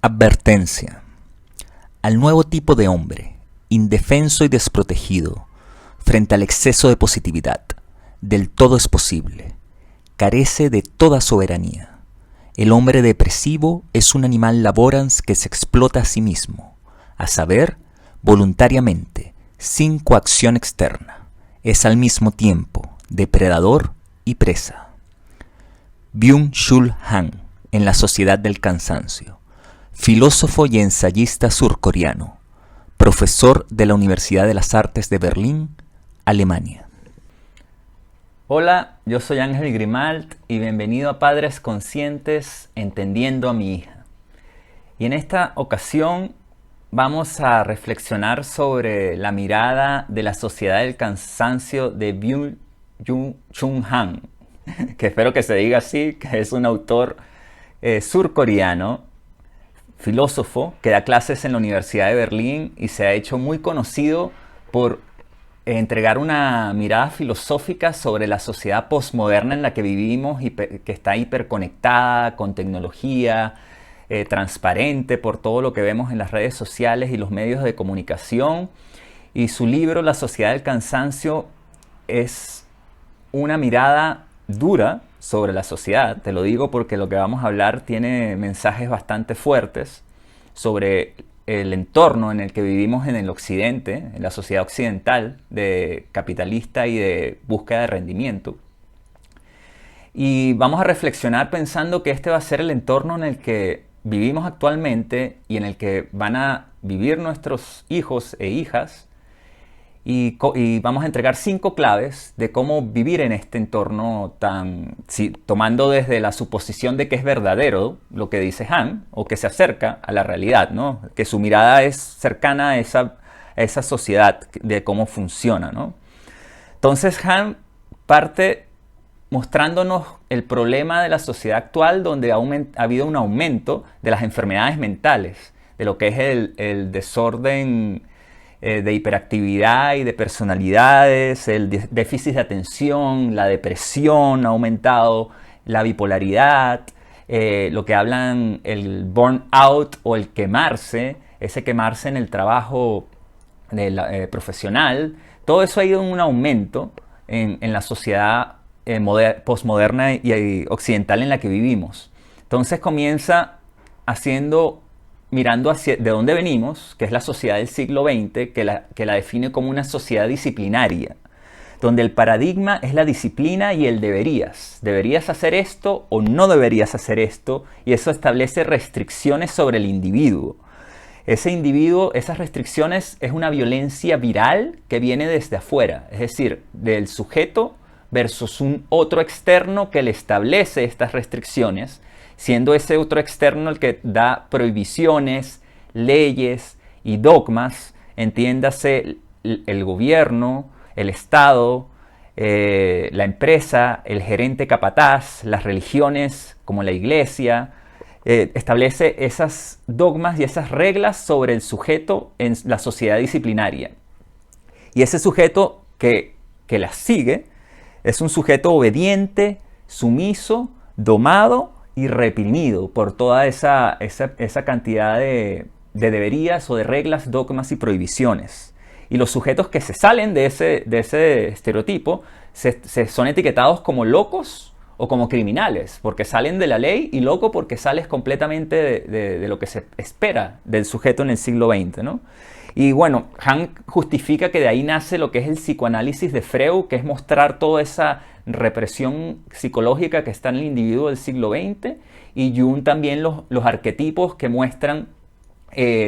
Advertencia. Al nuevo tipo de hombre, indefenso y desprotegido, frente al exceso de positividad, del todo es posible, carece de toda soberanía. El hombre depresivo es un animal laborans que se explota a sí mismo, a saber, voluntariamente, sin coacción externa. Es al mismo tiempo depredador y presa. Byung-Chul Han, en La Sociedad del Cansancio. Filósofo y ensayista surcoreano, profesor de la Universidad de las Artes de Berlín, Alemania. Hola, yo soy Ángel Grimalt y bienvenido a Padres Conscientes Entendiendo a mi hija. Y en esta ocasión vamos a reflexionar sobre la mirada de la Sociedad del Cansancio de Byung-Chul Han, que espero que se diga así, que es un autor surcoreano, filósofo que da clases en la Universidad de Berlín y se ha hecho muy conocido por entregar una mirada filosófica sobre la sociedad postmoderna en la que vivimos y que está hiperconectada con tecnología, transparente por todo lo que vemos en las redes sociales y los medios de comunicación. Y su libro La Sociedad del Cansancio es una mirada dura sobre la sociedad. Te lo digo porque lo que vamos a hablar tiene mensajes bastante fuertes sobre el entorno en el que vivimos en el occidente, en la sociedad occidental, de capitalista y de búsqueda de rendimiento. Y vamos a reflexionar pensando que este va a ser el entorno en el que vivimos actualmente y en el que van a vivir nuestros hijos e hijas. Y vamos a entregar 5 claves de cómo vivir en este entorno tomando desde la suposición de que es verdadero lo que dice Han, o que se acerca a la realidad, ¿no? Que su mirada es cercana a esa sociedad, de cómo funciona, ¿no? Entonces Han parte mostrándonos el problema de la sociedad actual, donde ha habido un aumento de las enfermedades mentales, de lo que es el desorden de hiperactividad y de personalidades, el déficit de atención, la depresión ha aumentado, la bipolaridad, lo que hablan el burnout o el quemarse, ese quemarse en el trabajo profesional. Todo eso ha ido en un aumento en la sociedad postmoderna y occidental en la que vivimos. Entonces comienza mirando hacia de dónde venimos, que es la sociedad del siglo XX, que la define como una sociedad disciplinaria, donde el paradigma es la disciplina y el deberías. Deberías hacer esto o no deberías hacer esto, y eso establece restricciones sobre el individuo. Ese individuo, esas restricciones, es una violencia viral que viene desde afuera, es decir, del sujeto versus un otro externo que le establece estas restricciones, siendo ese otro externo el que da prohibiciones, leyes y dogmas, entiéndase el gobierno, el Estado, la empresa, el gerente capataz, las religiones como la iglesia, establece esas dogmas y esas reglas sobre el sujeto en la sociedad disciplinaria. Y ese sujeto que las sigue es un sujeto obediente, sumiso, domado y reprimido por toda esa cantidad de deberías o de reglas, dogmas y prohibiciones. Y los sujetos que se salen de ese estereotipo son etiquetados como locos o como criminales, porque salen de la ley, y loco porque sales completamente de lo que se espera del sujeto en el siglo XX, ¿no? Y bueno, Han justifica que de ahí nace lo que es el psicoanálisis de Freud, que es mostrar toda esa represión psicológica que está en el individuo del siglo XX, y Jung también los arquetipos que muestran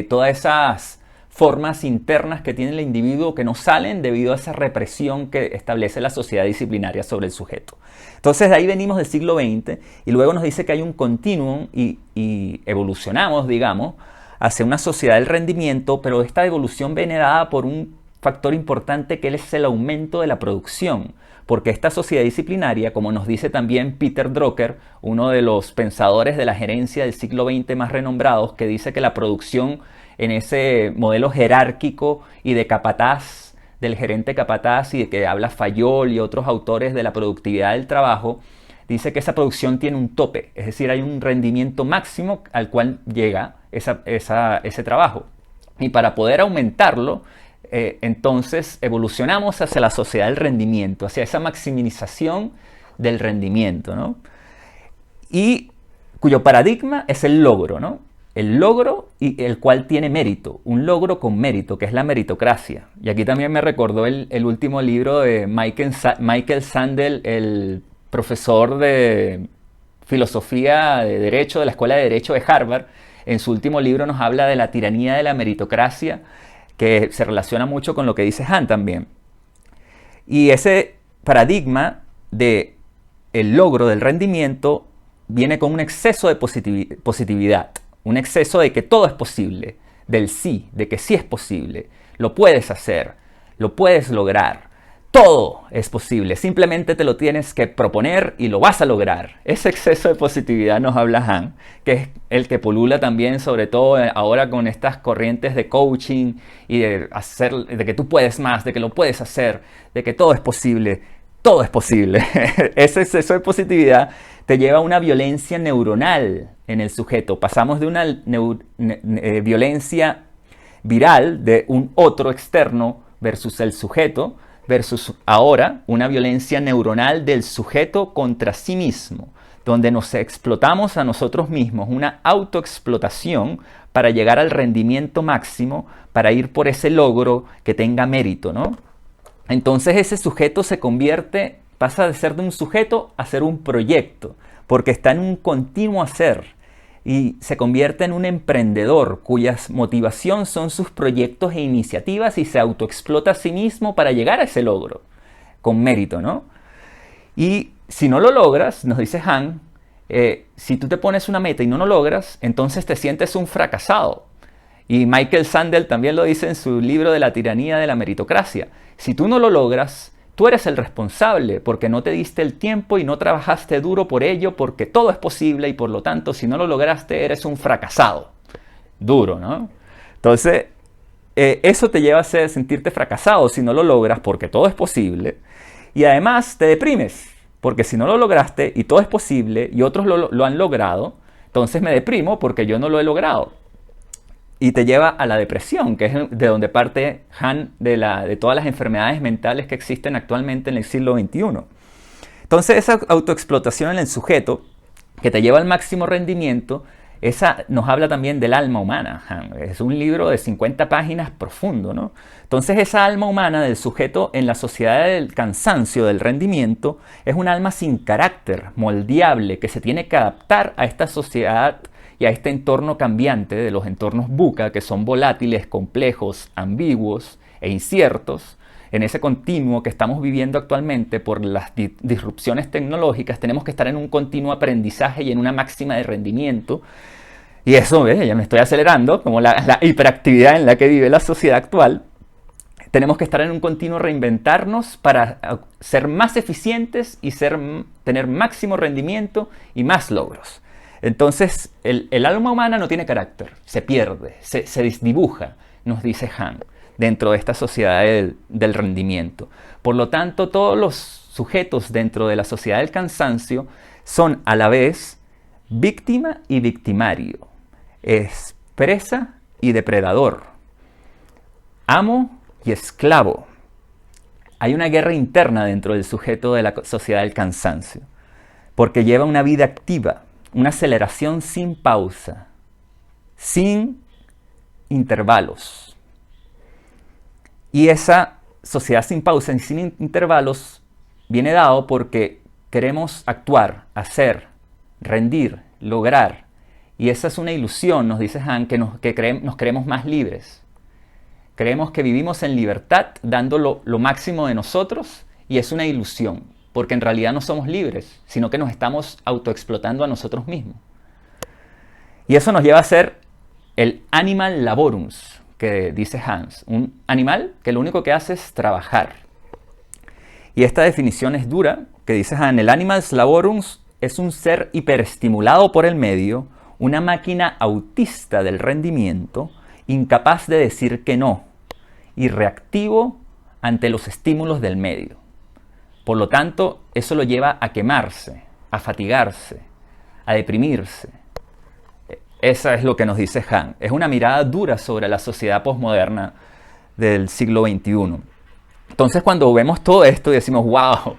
todas esas formas internas que tiene el individuo que no salen debido a esa represión que establece la sociedad disciplinaria sobre el sujeto. Entonces de ahí venimos del siglo XX y luego nos dice que hay un continuum y evolucionamos, digamos, hacia una sociedad del rendimiento, pero esta evolución viene dada por un factor importante que es el aumento de la producción, porque esta sociedad disciplinaria, como nos dice también Peter Drucker, uno de los pensadores de la gerencia del siglo XX más renombrados, que dice que la producción en ese modelo jerárquico y de capataz, del gerente capataz, y de que habla Fayol y otros autores de la productividad del trabajo, dice que esa producción tiene un tope, es decir, hay un rendimiento máximo al cual llega ese trabajo. Y para poder aumentarlo, entonces evolucionamos hacia la sociedad del rendimiento, hacia esa maximización del rendimiento, ¿no? Y cuyo paradigma es el logro, ¿no? El logro y el cual tiene mérito, un logro con mérito, que es la meritocracia. Y aquí también me recordó el último libro de Michael Sandel, el profesor de filosofía de Derecho de la Escuela de Derecho de Harvard. En su último libro nos habla de la tiranía de la meritocracia, que se relaciona mucho con lo que dice Han también. Y ese paradigma de el logro del rendimiento viene con un exceso de positividad, un exceso de que todo es posible, del sí, de que sí es posible, lo puedes hacer, lo puedes lograr, todo es posible, simplemente te lo tienes que proponer y lo vas a lograr. Ese exceso de positividad nos habla Han, que es el que polula también, sobre todo ahora con estas corrientes de coaching y de que tú puedes más, de que lo puedes hacer, de que todo es posible. Todo es posible. Ese exceso de positividad te lleva a una violencia neuronal en el sujeto. Pasamos de una violencia viral de un otro externo versus el sujeto, versus ahora una violencia neuronal del sujeto contra sí mismo, donde nos explotamos a nosotros mismos, una autoexplotación para llegar al rendimiento máximo, para ir por ese logro que tenga mérito, ¿no? Entonces ese sujeto pasa de ser de un sujeto a ser un proyecto, porque está en un continuo hacer y se convierte en un emprendedor cuya motivación son sus proyectos e iniciativas y se autoexplota a sí mismo para llegar a ese logro, con mérito, ¿no? Y si no lo logras, nos dice Han, si tú te pones una meta y no lo logras, entonces te sientes un fracasado. Y Michael Sandel también lo dice en su libro de la tiranía de la meritocracia. Si tú no lo logras, tú eres el responsable porque no te diste el tiempo y no trabajaste duro por ello, porque todo es posible y por lo tanto, si no lo lograste, eres un fracasado. Duro, ¿no? Entonces, eso te lleva a sentirte fracasado si no lo logras porque todo es posible. Y además te deprimes, porque si no lo lograste y todo es posible y otros lo han logrado, entonces me deprimo porque yo no lo he logrado. Y te lleva a la depresión, que es de donde parte Han de todas las enfermedades mentales que existen actualmente en el siglo XXI. Entonces esa autoexplotación en el sujeto, que te lleva al máximo rendimiento, esa nos habla también del alma humana. Han. Es un libro de 50 páginas profundo, ¿no? Entonces esa alma humana del sujeto en la sociedad del cansancio, del rendimiento, es un alma sin carácter, moldeable, que se tiene que adaptar a esta sociedad y a este entorno cambiante de los entornos VUCA, que son volátiles, complejos, ambiguos e inciertos. En ese continuo que estamos viviendo actualmente por las disrupciones tecnológicas, tenemos que estar en un continuo aprendizaje y en una máxima de rendimiento. Y eso, ya me estoy acelerando, como la hiperactividad en la que vive la sociedad actual. Tenemos que estar en un continuo reinventarnos para ser más eficientes y tener máximo rendimiento y más logros. Entonces, el alma humana no tiene carácter, se pierde, se desdibuja, nos dice Han, dentro de esta sociedad del rendimiento. Por lo tanto, todos los sujetos dentro de la sociedad del cansancio son a la vez víctima y victimario, es presa y depredador, amo y esclavo. Hay una guerra interna dentro del sujeto de la sociedad del cansancio, porque lleva una vida activa, una aceleración sin pausa, sin intervalos. Y esa sociedad sin pausa y sin intervalos viene dado porque queremos actuar, hacer, rendir, lograr. Y esa es una ilusión, nos dice Han, que nos creemos más libres. Creemos que vivimos en libertad dando lo máximo de nosotros y es una ilusión. Porque en realidad no somos libres, sino que nos estamos autoexplotando a nosotros mismos. Y eso nos lleva a ser el animal laborums, que dice Hans. Un animal que lo único que hace es trabajar. Y esta definición es dura, que dice Han. El animal laborums es un ser hiperestimulado por el medio, una máquina autista del rendimiento, incapaz de decir que no, y reactivo ante los estímulos del medio. Por lo tanto, eso lo lleva a quemarse, a fatigarse, a deprimirse. Esa es lo que nos dice Han. Es una mirada dura sobre la sociedad posmoderna del siglo XXI. Entonces cuando vemos todo esto y decimos, wow,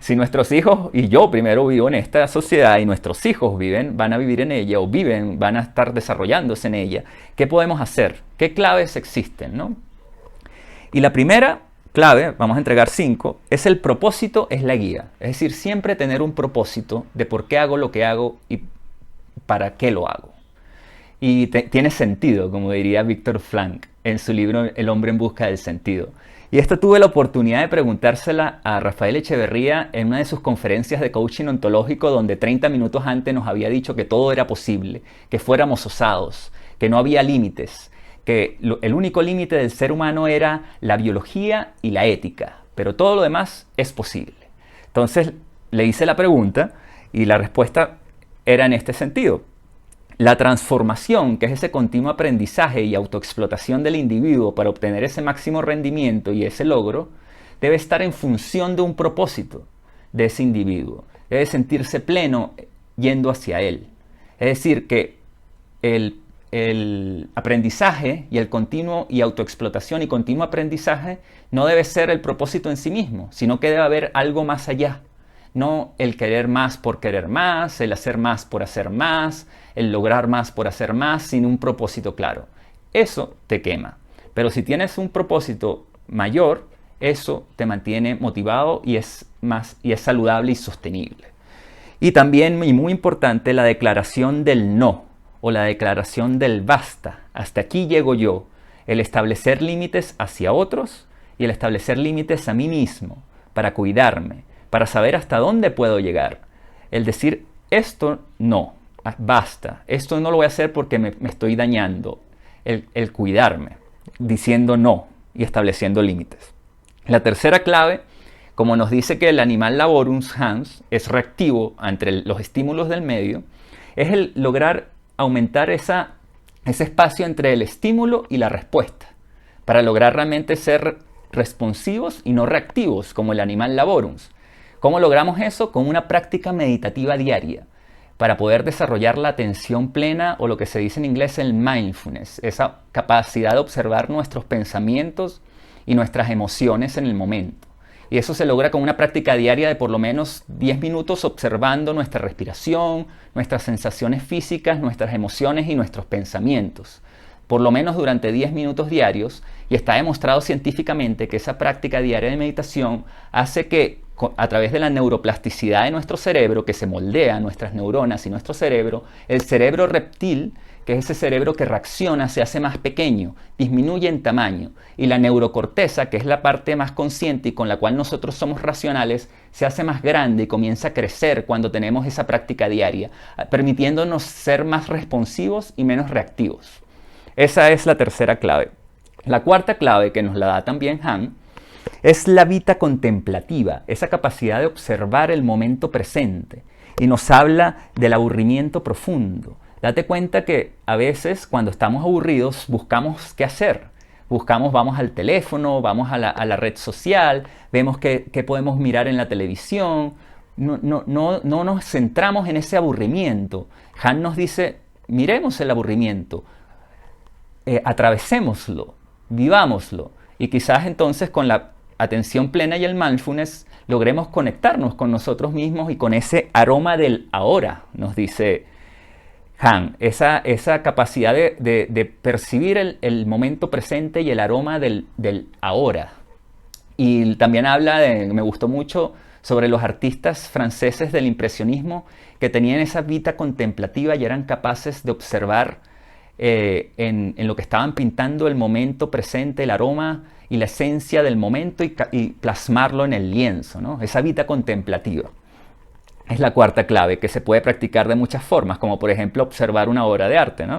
si nuestros hijos, y yo primero vivo en esta sociedad y nuestros hijos van a vivir en ella o van a estar desarrollándose en ella, ¿qué podemos hacer? ¿Qué claves existen, no? Y la primera clave, vamos a entregar 5, es el propósito es la guía. Es decir, siempre tener un propósito de por qué hago lo que hago y para qué lo hago. Y tiene sentido, como diría Viktor Frankl en su libro El hombre en busca del sentido. Y esto tuve la oportunidad de preguntársela a Rafael Echeverría en una de sus conferencias de coaching ontológico, donde 30 minutos antes nos había dicho que todo era posible, que fuéramos osados, que no había límites, que el único límite del ser humano era la biología y la ética, pero todo lo demás es posible. Entonces le hice la pregunta y la respuesta era en este sentido. La transformación, que es ese continuo aprendizaje y autoexplotación del individuo para obtener ese máximo rendimiento y ese logro, debe estar en función de un propósito de ese individuo. Debe sentirse pleno yendo hacia él. Es decir, que el aprendizaje y el continuo y autoexplotación y continuo aprendizaje no debe ser el propósito en sí mismo, sino que debe haber algo más allá. No el querer más por querer más, el hacer más por hacer más, el lograr más por hacer más, sin un propósito claro. Eso te quema. Pero si tienes un propósito mayor, eso te mantiene motivado y es saludable y sostenible. Y también, y muy importante, la declaración del no o la declaración del basta. Hasta aquí llego yo. El establecer límites hacia otros y el establecer límites a mí mismo para cuidarme, para saber hasta dónde puedo llegar. El decir, esto no, basta, esto no lo voy a hacer porque me estoy dañando. El cuidarme, diciendo no y estableciendo límites. La tercera clave, como nos dice que el animal laborums Hans es reactivo ante los estímulos del medio, es el lograr aumentar ese espacio entre el estímulo y la respuesta, para lograr realmente ser responsivos y no reactivos, como el animal laborums. ¿Cómo logramos eso? Con una práctica meditativa diaria, para poder desarrollar la atención plena o lo que se dice en inglés el mindfulness, esa capacidad de observar nuestros pensamientos y nuestras emociones en el momento. Y eso se logra con una práctica diaria de por lo menos 10 minutos observando nuestra respiración, nuestras sensaciones físicas, nuestras emociones y nuestros pensamientos. Por lo menos durante 10 minutos diarios, y está demostrado científicamente que esa práctica diaria de meditación hace que a través de la neuroplasticidad de nuestro cerebro, que se moldea nuestras neuronas y nuestro cerebro, el cerebro reptil, que es ese cerebro que reacciona, se hace más pequeño, disminuye en tamaño, y la neurocorteza, que es la parte más consciente y con la cual nosotros somos racionales, se hace más grande y comienza a crecer cuando tenemos esa práctica diaria, permitiéndonos ser más responsivos y menos reactivos. Esa es la tercera clave. La cuarta clave, que nos la da también Han, es la vita contemplativa, esa capacidad de observar el momento presente, y nos habla del aburrimiento profundo. Date cuenta que a veces cuando estamos aburridos buscamos qué hacer. Vamos al teléfono, vamos a la red social, vemos qué podemos mirar en la televisión. No nos centramos en ese aburrimiento. Han nos dice, miremos el aburrimiento, atravesémoslo, vivámoslo. Y quizás entonces con la atención plena y el mindfulness logremos conectarnos con nosotros mismos y con ese aroma del ahora, nos dice Han, esa capacidad de percibir el momento presente y el aroma del ahora. Y también habla me gustó mucho, sobre los artistas franceses del impresionismo que tenían esa vita contemplativa y eran capaces de observar en lo que estaban pintando el momento presente, el aroma y la esencia del momento y plasmarlo en el lienzo, ¿no? Esa vita contemplativa. Es la cuarta clave, que se puede practicar de muchas formas, como por ejemplo observar una obra de arte, ¿no?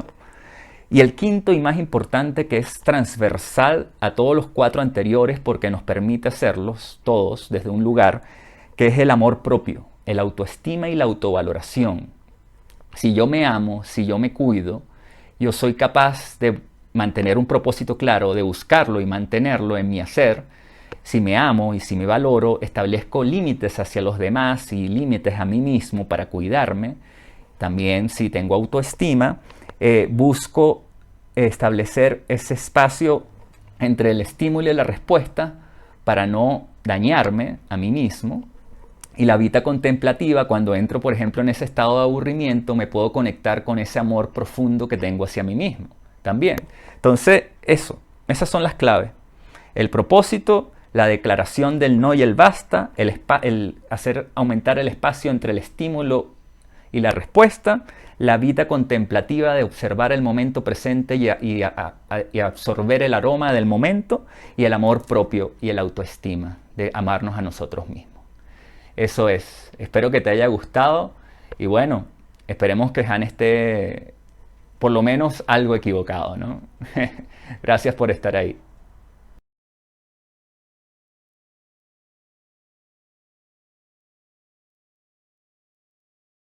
Y el quinto y más importante, que es transversal a todos los 4 anteriores porque nos permite hacerlos todos desde un lugar, que es el amor propio, el autoestima y la autovaloración. Si yo me amo, si yo me cuido, yo soy capaz de mantener un propósito claro, de buscarlo y mantenerlo en mi hacer, Si me amo y si me valoro, establezco límites hacia los demás y límites a mí mismo para cuidarme. También si tengo autoestima, busco establecer ese espacio entre el estímulo y la respuesta para no dañarme a mí mismo. Y la vida contemplativa, cuando entro, por ejemplo, en ese estado de aburrimiento, me puedo conectar con ese amor profundo que tengo hacia mí mismo también. Entonces, esas son las claves. El propósito, la declaración del no y el basta, el hacer aumentar el espacio entre el estímulo y la respuesta, la vida contemplativa de observar el momento presente y absorber el aroma del momento, y el amor propio y el autoestima, de amarnos a nosotros mismos. Eso es. Espero que te haya gustado y bueno, esperemos que Han esté por lo menos algo equivocado, ¿no? Gracias por estar ahí.